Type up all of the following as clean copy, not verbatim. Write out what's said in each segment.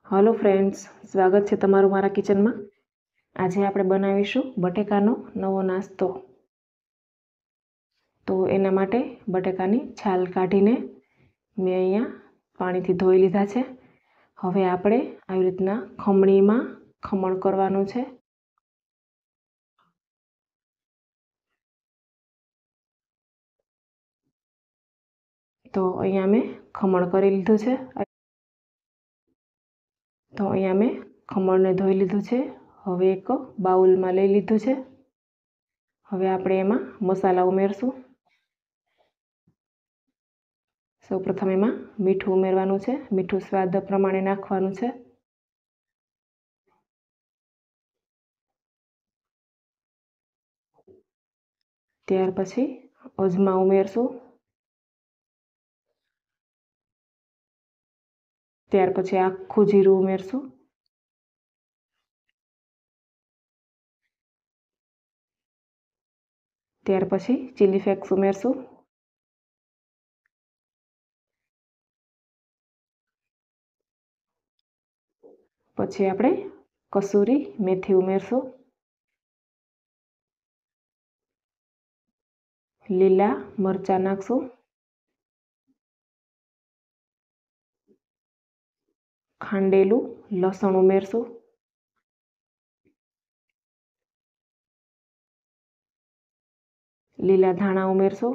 Hello friends, स्वागत है तमारू मारा किचन में। आज આપણે બનાવીશું બટેકાનો નવો નાસ્તો। તો એના માટે બટેકાની છાલ કાઢીને મેં અહીંયા પાણીથી ધોઈ લીધા છે। હવે આપણે આવી રીતના ખમણીમાં ખમણ કરવાનું છે। તો અહીંયા મેં ખમણ કરી લીધું છે। તો અહીંયા મેં ખમણને ધોઈ લીધું છે। હવે એક બાઉલમાં લઈ લીધું છે। હવે આપણે એમાં મસાલા ઉમેરશું। સૌપ્રથમ એમાં મીઠું ઉમેરવાનું છે। મીઠું સ્વાદ પ્રમાણે નાખવાનું છે। ત્યાર પછી અજમા ઉમેરશું। ત્યાર પછી આખું જીરું ઉમેરશું। ત્યાર પછી ચીલી ફ્લેક્સ ઉમેરશું। પછી આપણે કસૂરી મેથી ઉમેરશું। લીલા મરચાં નાખશું। ખાંડેલું લસણ ઉમેરશું। લીલા ધાણા ઉમેરશું।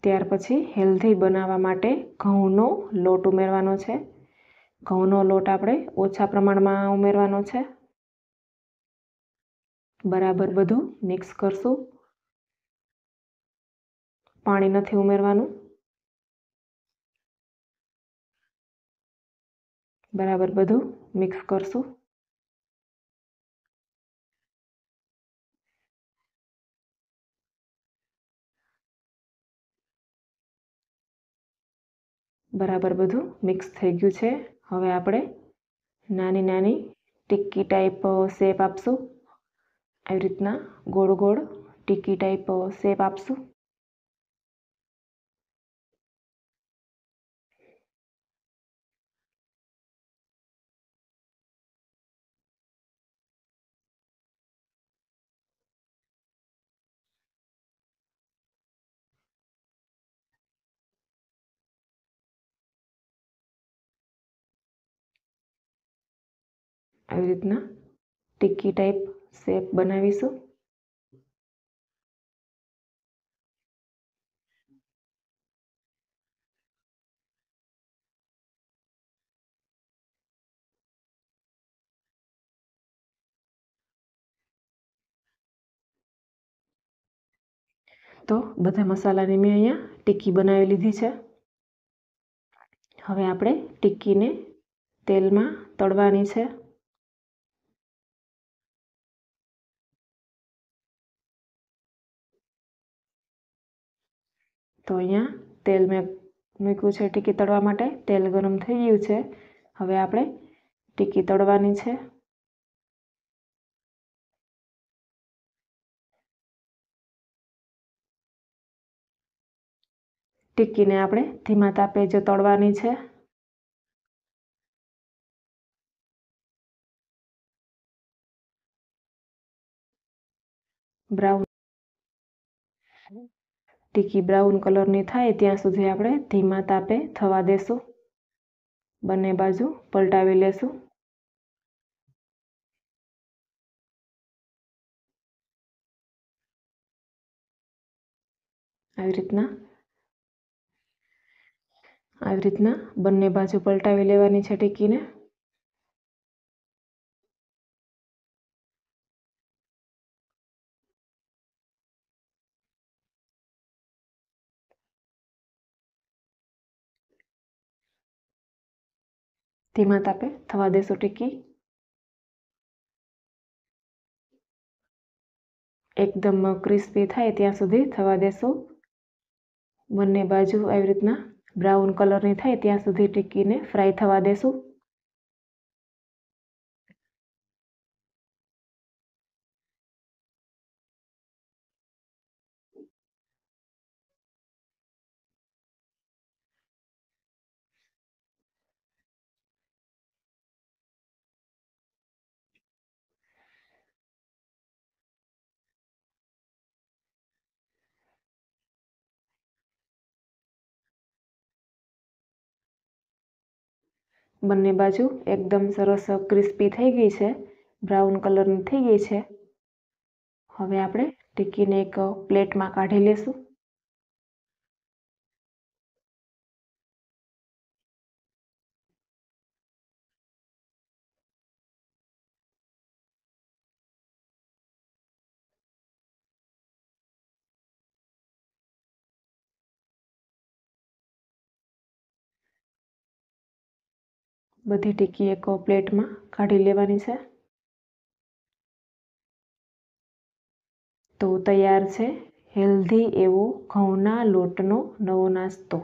ત્યાર પછી હેલ્ધી બનાવવા માટે ઘઉંનો લોટ ઉમેરવાનો છે। ઘઉંનો લોટ આપણે ઓછા પ્રમાણમાં ઉમેરવાનો છે। બરાબર બધું મિક્સ કરશું। પાણી નથી ઉમેરવાનું। બરાબર બધું મિક્સ કરશું। બરાબર બધું મિક્સ થઈ ગયું છે। હવે આપણે નાની નાની ટિક્કી ટાઈપ શેપ આપશું। આવી રીતના ગોળ ગોળ ટિક્કી ટાઈપ શેપ આપશું। આવી રીતના ટિક્કી ટાઈપ શેપ બનાવીશું। તો બધા મસાલાની મેં અહીંયા ટિક્કી બનાવી લીધી છે। હવે આપણે ટિક્કીને તેલમાં તળવાની છે। તો અહીંયા તેલ મેં મૂક્યું છે ટિક્કી તળવા માટે। તેલ ગરમ થઈ ગયું છે। હવે આપણે ટિક્કી તળવાની છે। ટિક્કીને આપણે ધીમા તાપે જ તળવાની છે। બ્રાઉન ટિક્કી બ્રાઉન કલરની થાય ત્યાં સુધી આપણે ધીમા તાપે થવા દેશું। બંને બાજુ પલટાવી લેશું। આવી રીતના બંને બાજુ પલટાવી લેવાની છે ટિક્કીને। ધીમા તાપે થવા દેશું ટિક્કી। એકદમ ક્રિસ્પી થાય ત્યાં સુધી થવા દેશું। બંને બાજુ આવી રીતના બ્રાઉન કલરની થાય ત્યાં સુધી ટિક્કીને ફ્રાય થવા દેશું। બંને બાજુ એકદમ સરસ ક્રિસ્પી થઈ ગઈ છે, બ્રાઉન કલરની થઈ ગઈ છે. હવે આપણે ટિક્કીને એક પ્લેટમાં કાઢી લેશું. બધી ટિક્કી એક પ્લેટમાં કાઢી લેવાની છે. તો તૈયાર છે હેલ્ધી એવો ઘઉંના લોટનો નવો નાસ્તો.